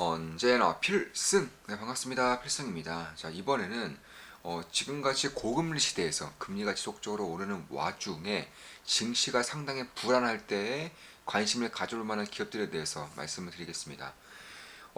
언제나 필승! 네, 반갑습니다. 필승입니다. 자, 이번에는 지금같이 고금리 시대에서 금리가 지속적으로 오르는 와중에 증시가 상당히 불안할 때에 관심을 가져올 만한 기업들에 대해서 말씀을 드리겠습니다.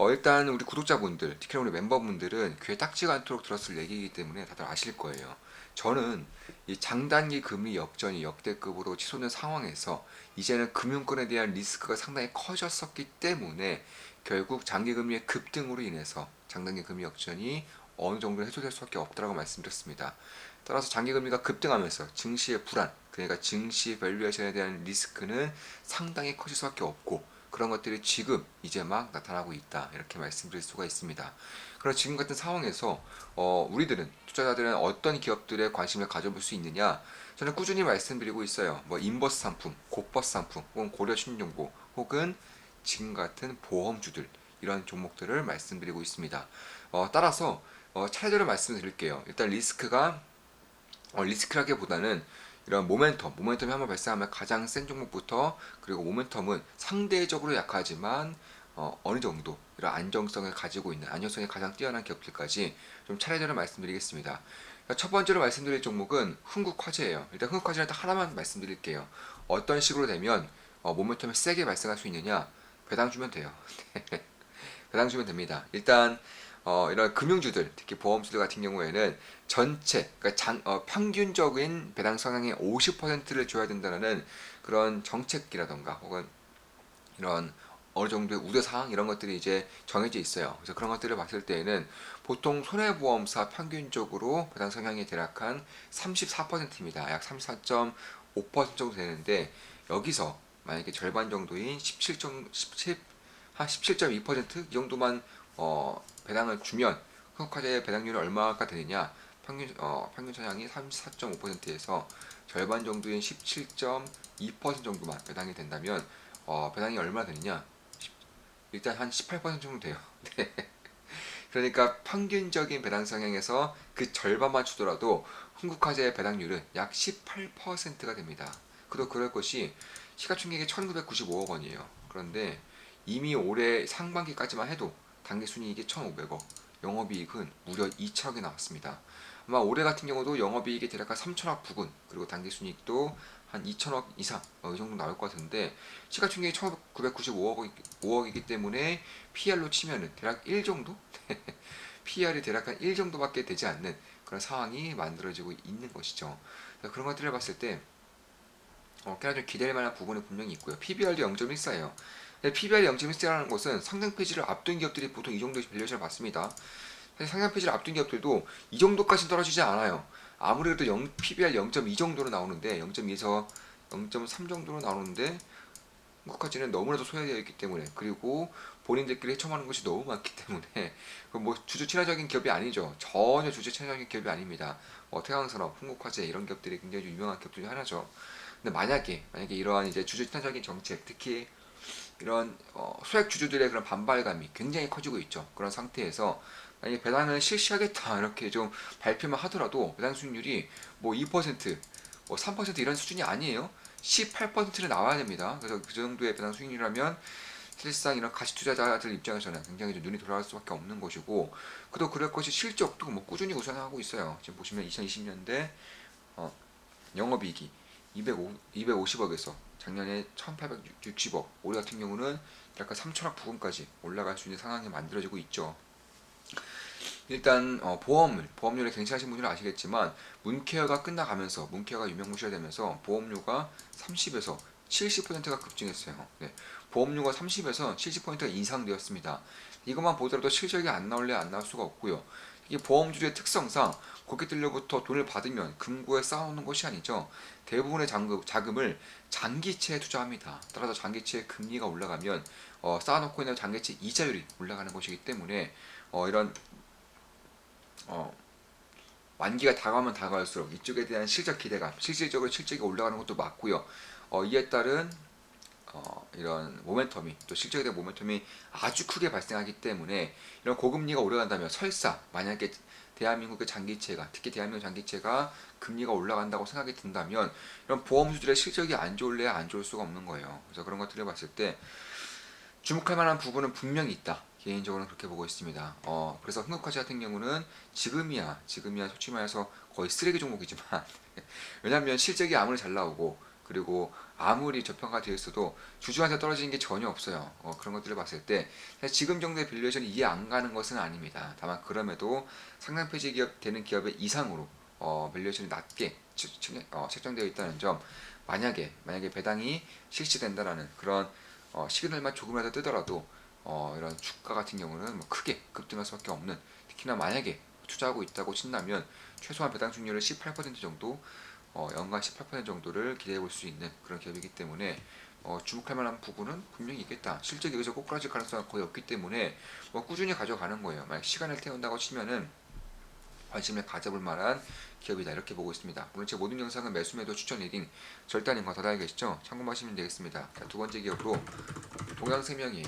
일단 우리 구독자분들, 특히나 우리 멤버분들은 귀에 딱지가 않도록 들었을 얘기이기 때문에 다들 아실 거예요. 저는 이 장단기 금리 역전이 역대급으로 치솟는 상황에서 이제는 금융권에 대한 리스크가 상당히 커졌었기 때문에 결국 장기 금리의 급등으로 인해서 장단기 금리 역전이 어느 정도 해소될 수밖에 없다고 말씀드렸습니다. 따라서 장기 금리가 급등하면서 증시의 불안, 그러니까 증시 밸류에이션에 대한 리스크는 상당히 커질 수밖에 없고 그런 것들이 지금 이제 막 나타나고 있다 이렇게 말씀드릴 수가 있습니다. 그럼 지금 같은 상황에서 우리들은 투자자들은 어떤 기업들에 관심을 가져볼 수 있느냐? 저는 꾸준히 말씀드리고 있어요. 뭐 인버스 상품, 곧버스 상품, 혹은 고려 신용보, 혹은 지금 같은 보험주들 이런 종목들을 말씀드리고 있습니다. 따라서 차례대로 말씀드릴게요. 일단 리스크라기보다는 이런 모멘텀이 한번 발생하면 가장 센 종목부터, 그리고 모멘텀은 상대적으로 약하지만 어느 정도 이런 안정성을 가지고 있는, 안정성이 가장 뛰어난 기업들까지 좀 차례대로 말씀드리겠습니다. 첫 번째로 말씀드릴 종목은 흥국화재예요. 일단 흥국화재는 딱 하나만 말씀드릴게요. 어떤 식으로 되면 모멘텀이 세게 발생할 수 있느냐? 배당 주면 돼요. 배당 주면 됩니다. 일단 이런 금융주들, 특히 보험주들 같은 경우에는 전체, 그러니까 평균적인 배당 성향의 50%를 줘야 된다는 그런 정책이라던가 혹은 이런 어느 정도의 우려 사항 이런 것들이 이제 정해져 있어요. 그래서 그런 것들을 봤을 때에는 보통 손해보험사 평균적으로 배당 성향이 대략 한 34%입니다. 약 34.5% 정도 되는데 여기서 만약에 절반 정도인 17.2%이 정도만 배당을 주면 한국화재의 배당률은 얼마가 되느냐? 평균 성향이 34.5%에서 절반 정도인 17.2% 정도만 배당이 된다면 배당이 얼마 되느냐? 일단 한 18% 정도 돼요. 네. 그러니까 평균적인 배당 성향에서 그 절반만 주더라도 흥국화재의 배당률은 약 18%가 됩니다. 그도 그럴 것이 시가총액이 1995억 원이에요. 그런데 이미 올해 상반기까지만 해도 당기순이익이 1,500억, 영업이익은 무려 2천억이 나왔습니다. 아마 올해 같은 경우도 영업이익이 대략 한 3천억 부근, 그리고 당기순이익도 한 2천억 이상 이 정도 나올 것 같은데 시가총액이 1,995억이기 때문에 PR로 치면은 대략 1 정도? PR이 대략 한 1 정도밖에 되지 않는 그런 상황이 만들어지고 있는 것이죠. 그런 것들을 봤을 때 꽤나 좀 기대할 만한 부분은 분명히 있고요. PBR도 0.14예요. PBR이 0.14라는 것은 상장 폐지를 앞둔 기업들이 보통 이 정도의 밸류에이션을 받습니다. 사실 상장 폐지를 앞둔 기업들도 이 정도까지 떨어지지 않아요. 아무래도 PBR 0.2 정도로 나오는데 0.2에서 0.3 정도로 나오는데 한국까지는 너무나도 소외되어 있기 때문에, 그리고 본인들끼리 헤쳐마는 것이 너무 많기 때문에 뭐 주주 친화적인 기업이 아니죠. 전혀 주주 친화적인 기업이 아닙니다. 태광산업, 흥국화재 이런 기업들이 굉장히 유명한 기업 중에 하나죠. 근데 만약에 이러한 이제 주주 친화적인 정책, 특히 이런 소액 주주들의 그런 반발감이 굉장히 커지고 있죠. 그런 상태에서 만약에 배당을 실시하겠다 이렇게 좀 발표만 하더라도 배당 수익률이 뭐 2%, 뭐 3% 이런 수준이 아니에요. 18%는 나와야 됩니다. 그래서 그 정도의 배당 수익률이라면 사실상 이런 가치 투자자들 입장에서는 굉장히 좀 눈이 돌아갈 수밖에 없는 것이고, 그도 그럴 것이 실적도 뭐 꾸준히 우상하고 있어요. 지금 보시면 2020년대 영업이익이 250억에서 작년에 1860억, 올해 같은 경우는 약간 3천억 부근까지 올라갈 수 있는 상황이 만들어지고 있죠. 일단 보험료를 갱신하신 분들은 아시겠지만 문케어가 끝나가면서, 문케어가 유명무실화 되면서 보험료가 30에서 70%가 급증했어요. 네. 보험료가 30에서 70%가 인상되었습니다. 이것만 보더라도 실적이 안 나올래 안 나올 수가 없고요. 이 보험주의 특성상 고객들로부터 돈을 받으면 금고에 쌓아놓는 것이 아니죠. 대부분의 자금을 장기채에 투자합니다. 따라서 장기채의 금리가 올라가면 쌓아놓고 있는 장기채 이자율이 올라가는 것이기 때문에 이런 어, 만기가 다가오면 다가올수록 이쪽에 대한 실적 기대감, 실질적으로 실적이 올라가는 것도 맞고요. 이에 따른 이런 모멘텀이, 또 실적에 대한 모멘텀이 아주 크게 발생하기 때문에 이런 고금리가 오래간다면 설사 만약에 대한민국의 장기채가, 특히 대한민국 장기채가 금리가 올라간다고 생각이 든다면 이런 보험주들의 실적이 안 좋을래야 안 좋을 수가 없는 거예요. 그래서 그런 것들을 봤을 때 주목할 만한 부분은 분명히 있다. 개인적으로는 그렇게 보고 있습니다. 그래서 흥국화재 같은 경우는 지금이야 솔직히 말해서 거의 쓰레기 종목이지만 왜냐하면 실적이 아무리 잘 나오고 그리고 아무리 저평가 되어 있어도 주주한테 떨어지는 게 전혀 없어요. 그런 것들을 봤을 때 사실 지금 정도의 밸류에이션이 이해 안 가는 것은 아닙니다. 다만 그럼에도 상장 폐지 기업 되는 기업의 이상으로 밸류에이션이 낮게 책정되어 있다는 점, 만약에 배당이 실시된다라는 그런 시그널만 조금이라도 뜨더라도 이런 주가 같은 경우는 뭐 크게 급등할 수밖에 없는, 특히나 만약에 투자하고 있다고 친다면 최소한 배당 수익률을 18% 정도, 연간 18% 정도를 기대해 볼 수 있는 그런 기업이기 때문에 주목할 만한 부분은 분명히 있겠다. 실적이 여기서 꼬꾸라질 가능성은 거의 없기 때문에 꾸준히 가져가는 거예요. 만약 시간을 태운다고 치면은 관심을 가져볼 만한 기업이다, 이렇게 보고 있습니다. 물론 제 모든 영상은 매수 매도 추천 리딩 절대 아닌 거 다들 알겠죠? 참고하시면 되겠습니다. 자, 두 번째 기업으로 동양생명이에요.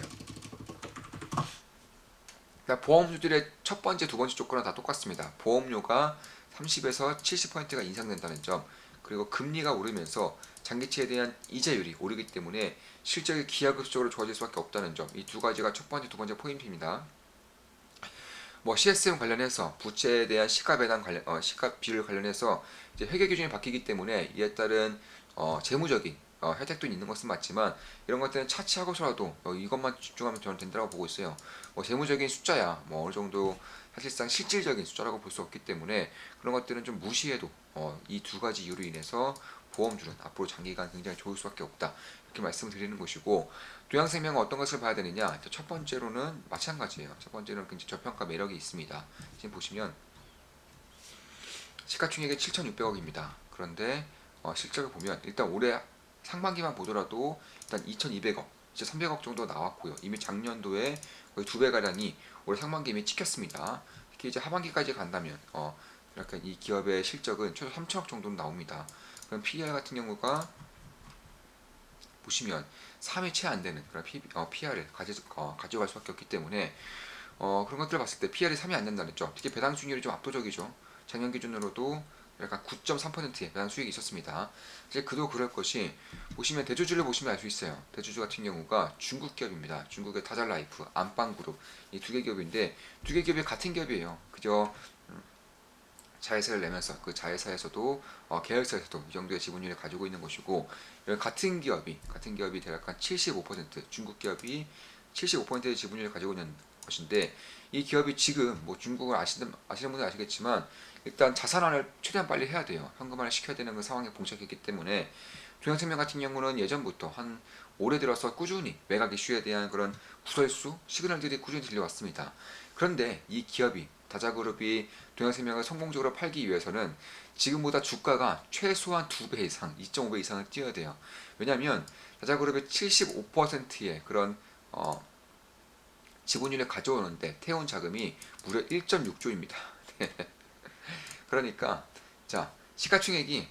보험주들의 첫 번째, 두 번째 조건은 다 똑같습니다. 보험료가 30에서 70%가 인상된다는 점, 그리고 금리가 오르면서 장기채에 대한 이자율이 오르기 때문에 실적이 기하급수적으로 좋아질 수밖에 없다는 점, 이 두 가지가 첫 번째, 두 번째 포인트입니다. CSM 관련해서 부채에 대한 시가 배당 시가 비율 관련해서 이제 회계 기준이 바뀌기 때문에 이에 따른 재무적인 혜택도 있는 것은 맞지만 이런 것들은 차치하고서라도 이것만 집중하면 저는 된다고 보고 있어요. 재무적인 숫자야 어느 정도 사실상 실질적인 숫자라고 볼 수 없기 때문에 그런 것들은 좀 무시해도 이 두 가지 이유로 인해서 보험주는 앞으로 장기간 굉장히 좋을 수밖에 없다, 이렇게 말씀드리는 것이고, 동양생명은 어떤 것을 봐야 되느냐? 첫 번째로는 마찬가지예요. 첫 번째로는 굉장히 저평가 매력이 있습니다. 지금 보시면 시가총액이 7,600억입니다. 그런데 실적을 보면 일단 올해 상반기만 보더라도 일단 2,200억, 이제 300억 정도 나왔고요. 이미 작년도에 거의 2배 가량이 올해 상반기 이미 찍혔습니다. 특히 이제 하반기까지 간다면 약간 이 기업의 실적은 최소 3천억 정도는 나옵니다. 그럼 PER 같은 경우가 보시면 3이 채 안 되는 그런 PR을 가져갈 수밖에 없기 때문에 그런 것들을 봤을 때 PR이 3이 안 된다는 점, 특히 배당 수익률이 좀 압도적이죠. 작년 기준으로도 약간 9.3%의 배당 수익이 있었습니다. 이제 그도 그럴 것이, 보시면 대주주를 보시면 알 수 있어요. 대주주 같은 경우가 중국 기업입니다. 중국의 타잘라이프, 안방그룹, 이 두 개 기업인데 두 개 기업이 같은 기업이에요. 그저 자회사를 내면서 그 자회사에서도 계열사에서도 이 정도의 지분율을 가지고 있는 것이고, 같은 기업이 대략 한 75%, 중국 기업이 75%의 지분율을 가지고 있는 것인데, 이 기업이 지금 중국을 아시는 분들 아시겠지만 일단 자산환을 최대한 빨리 해야 돼요. 현금화를 시켜야 되는 그 상황에 봉착했기 때문에 동양생명 같은 경우는 예전부터 한 올해 들어서 꾸준히 매각 이슈에 대한 그런 구설수 시그널들이 꾸준히 들려왔습니다. 그런데 이 기업이, 다자그룹이 동양생명을 성공적으로 팔기 위해서는 지금보다 주가가 최소한 2배 이상, 2.5배 이상을 뛰어야 돼요. 왜냐하면 다자그룹의 75%의 그런 지분율을 가져오는데 태운 자금이 무려 1.6조입니다. 그러니까 자, 시가총액이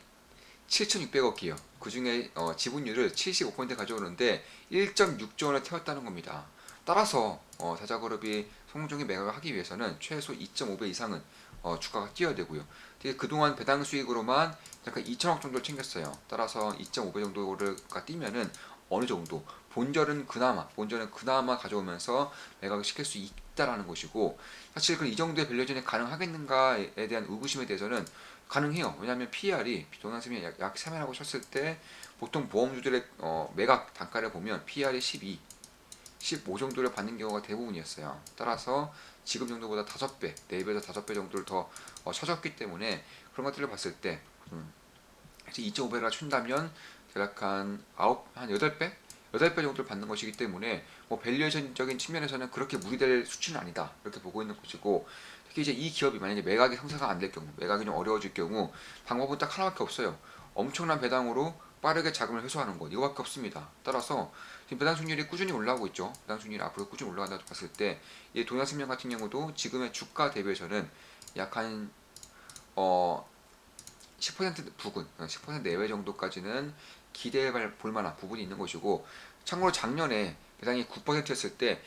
7,600억이에요. 그 중에 지분율을 75% 가져오는데 1.6조 원을 태웠다는 겁니다. 따라서 다자그룹이 성공적인 매각을 하기 위해서는 최소 2.5배 이상은 주가가 뛰어야 되고요. 그동안 배당 수익으로만 약간 2천억 정도를 챙겼어요. 따라서 2.5배 정도가 뛰면은 어느 정도 본전은 그나마 가져오면서 매각을 시킬 수 있다라는 것이고, 사실 이 정도의 밸류에이션이 가능하겠는가에 대한 의구심에 대해서는 가능해요. 왜냐하면 PER이 동양생명이 약 3이라고 쳤을 때 보통 보험주들의 매각 단가를 보면 PER이 12, 15 정도를 받는 경우가 대부분이었어요. 따라서 지금 정도보다 5배, 4배에서 5배 정도를 더 쳐졌기 때문에 그런 것들을 봤을 때 2.5배가 춘다면 대략 한 8배? 8배 정도를 받는 것이기 때문에 밸류에이션적인 측면에서는 그렇게 무리될 수치는 아니다, 이렇게 보고 있는 것이고, 특히 이제 이 기업이 만약에 매각이 성사가 안 될 경우, 매각이 좀 어려워질 경우 방법은 딱 하나밖에 없어요. 엄청난 배당으로 빠르게 자금을 회수하는 것, 이거밖에 없습니다. 따라서 지금 배당 수익률이 꾸준히 올라오고 있죠. 배당 수익률이 앞으로 꾸준히 올라간다고 봤을 때 이 동양생명 같은 경우도 지금의 주가 대비해서는 약한 10% 부근, 10% 내외 정도까지는 기대해 볼 만한 부분이 있는 것이고, 참고로 작년에 배당이 9%였을 때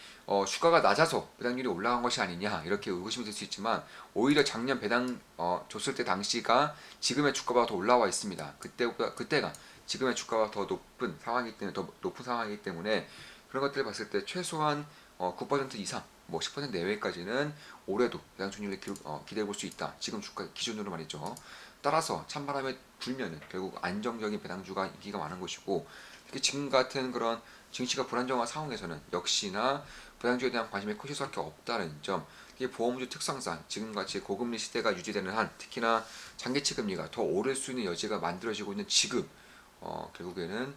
주가가 낮아서 배당률이 올라간 것이 아니냐, 이렇게 의구심이 들 수 있지만 오히려 작년 배당 줬을 때 당시가 지금의 주가보다 더 올라와 있습니다. 그때가 지금의 주가가 더 높은 상황이기 때문에 그런 것들을 봤을 때 최소한 9% 이상 뭐 10% 내외까지는 올해도 배당 수익률을 기대해 볼 수 있다. 지금 주가 기준으로 말이죠. 따라서 찬바람에 불면은 결국 안정적인 배당주가 인기가 많은 것이고, 특히 지금 같은 그런 증시가 불안정한 상황에서는 역시나 배당주에 대한 관심이 커질 수밖에 없다는 점. 이게 보험주 특성상 지금같이 고금리 시대가 유지되는 한, 특히나 장기채 금리가 더 오를 수 있는 여지가 만들어지고 있는 지금, 결국에는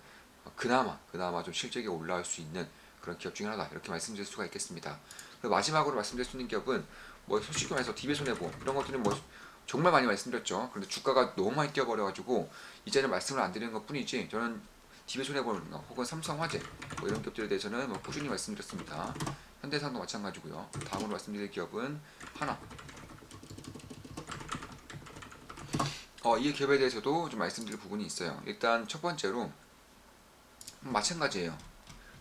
그나마 좀 실적이 올라올 수 있는 그런 기업 중에 하나다, 이렇게 말씀드릴 수가 있겠습니다. 그리고 마지막으로 말씀드릴 수 있는 기업은 뭐 솔직히 말해서 DB손해보험 이런 것들은 뭐 정말 많이 말씀드렸죠. 그런데 주가가 너무 많이 뛰어버려가지고 이제는 말씀을 안 드리는 것 뿐이지, 저는 DB손해보험 혹은 삼성화재 뭐 이런 기업들에 대해서는 뭐 꾸준히 말씀드렸습니다. 현대산도 마찬가지고요. 다음으로 말씀드릴 기업은 하나. 이 기업에 대해서도 좀 말씀드릴 부분이 있어요. 일단 첫 번째로 마찬가지예요.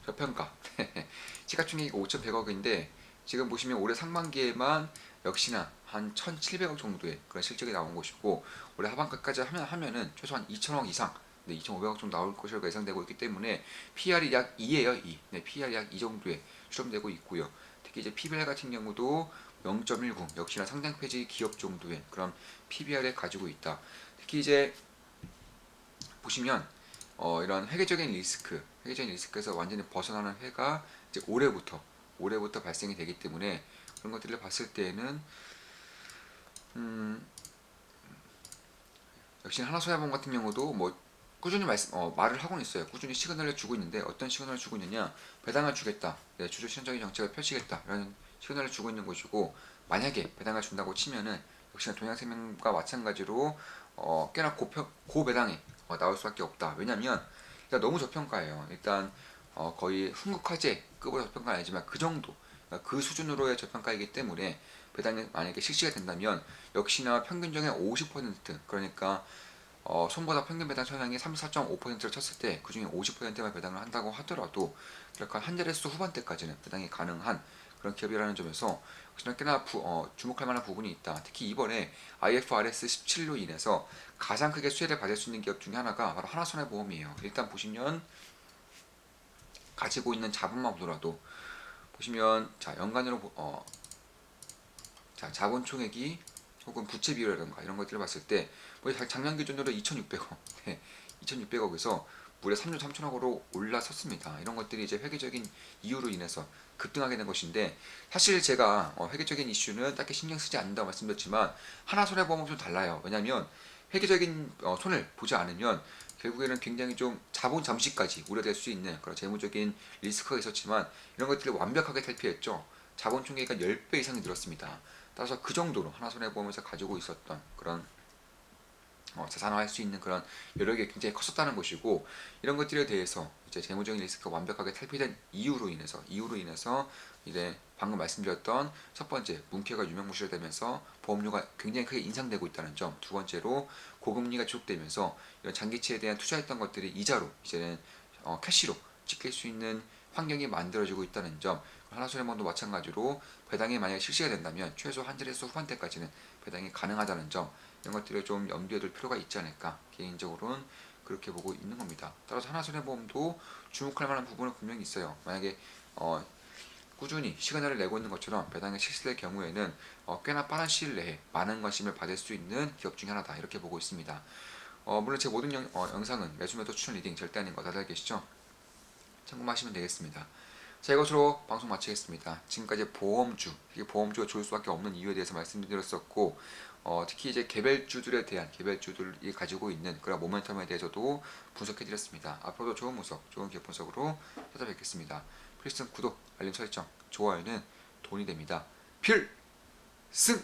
저평가. 시가총액이 5,100억인데 지금 보시면 올해 상반기에만 역시나 한 1,700억 정도의 그런 실적이 나온 것이고, 올해 하반기까지 하면은 최소한 2,000억 이상, 2,500억 정도 나올 것이라고 예상되고 있기 때문에 PR이 약 2예요, 2. 네, PR이 약 2 정도에 추정되고 있고요. 특히 이제 PBR 같은 경우도 0.19, 역시나 상장 폐지 기업 정도의 그런 PBR을 가지고 있다. 특히 이제 보시면 이런 회계적인 리스크에서 완전히 벗어나는 해가 이제 올해부터 발생이 되기 때문에, 그런 것들을 봤을 때에는 역시 하나손해보험 같은 경우도 뭐 꾸준히 말을 하고는 있어요. 꾸준히 시그널을 주고 있는데, 어떤 시그널을 주고 있느냐, 배당을 주겠다, 주주 실현적인 정책을 펼치겠다, 이런 시그널을 주고 있는 것이고, 만약에 배당을 준다고 치면은 역시나 동양생명과 마찬가지로 꽤나 고배당에 나올 수밖에 없다. 왜냐면 일단 너무 저평가예요. 일단 거의 흥국화재급으로 저평가는 아니지만 그 정도, 그러니까 그 수준으로의 저평가이기 때문에 배당이 만약에 실시가 된다면 역시나 평균적인 50%, 그러니까 손보다 평균 배당 성향이 34.5%를 쳤을 때 그중에 50%만 배당을 한다고 하더라도 약간 한 자릿수 후반대까지는 배당이 가능한 그런 기업이라는 점에서 꽤나 주목할 만한 부분이 있다. 특히 이번에 IFRS 17로 인해서 가장 크게 수혜를 받을 수 있는 기업 중에 하나가 바로 하나손해보험이에요. 일단 보시면 가지고 있는 자본만 보더라도 보시면 자 연간으로 자본 총액이 혹은 부채 비율이라든가 이런 것들을 봤을 때 작년 기준으로 2,600억, 2,600억에서 무려 3조 3천억으로 올라섰습니다. 이런 것들이 이제 회계적인 이유로 인해서 급등하게 된 것인데, 사실 제가 회계적인 이슈는 딱히 신경 쓰지 않는다고 말씀드렸지만 하나손해보험은 좀 달라요. 왜냐하면 회계적인 손을 보지 않으면 결국에는 굉장히 좀 자본 잠시까지 우려될 수 있는 그런 재무적인 리스크가 있었지만, 이런 것들을 완벽하게 탈피했죠. 자본 총액이 10배 이상이 늘었습니다. 따라서 그 정도로 하나손해보험에서 가지고 있었던 그런 자산화할 수 있는 그런 여력이 굉장히 컸었다는 것이고, 이런 것들에 대해서 이제 재무적인 리스크가 완벽하게 탈피된 이유로 인해서 이제 방금 말씀드렸던 첫 번째 문캐가 유명무실되면서 보험료가 굉장히 크게 인상되고 있다는 점, 두 번째로 고금리가 지속되면서 이런 장기채에 대한 투자했던 것들이 이자로 이제는 캐시로 찍힐 수 있는 환경이 만들어지고 있다는 점, 하나손해보험도 마찬가지로 배당이 만약에 실시가 된다면 최소 한 자릿수 후반대까지는 배당이 가능하다는 점, 이런 것들을 좀 염두에 둘 필요가 있지 않을까, 개인적으로는 그렇게 보고 있는 겁니다. 따라서 하나손해보험도 주목할 만한 부분은 분명히 있어요. 만약에 꾸준히 시그널을 내고 있는 것처럼 배당이 실시될 경우에는 꽤나 빠른 시일 내에 많은 관심을 받을 수 있는 기업 중에 하나다, 이렇게 보고 있습니다. 물론 제 모든 영상은 매수매도 추천 리딩 절대 아닌 거 다들 계시죠? 참고하시면 되겠습니다. 자, 이것으로 방송 마치겠습니다. 지금까지 보험주가 좋을 수밖에 없는 이유에 대해서 말씀드렸었고, 특히 이제 개별주들이 가지고 있는 그런 모멘텀에 대해서도 분석해드렸습니다. 앞으로도 좋은 분석, 좋은 기업 분석으로 찾아뵙겠습니다. 필승 구독, 알림 설정, 좋아요는 돈이 됩니다. 필승!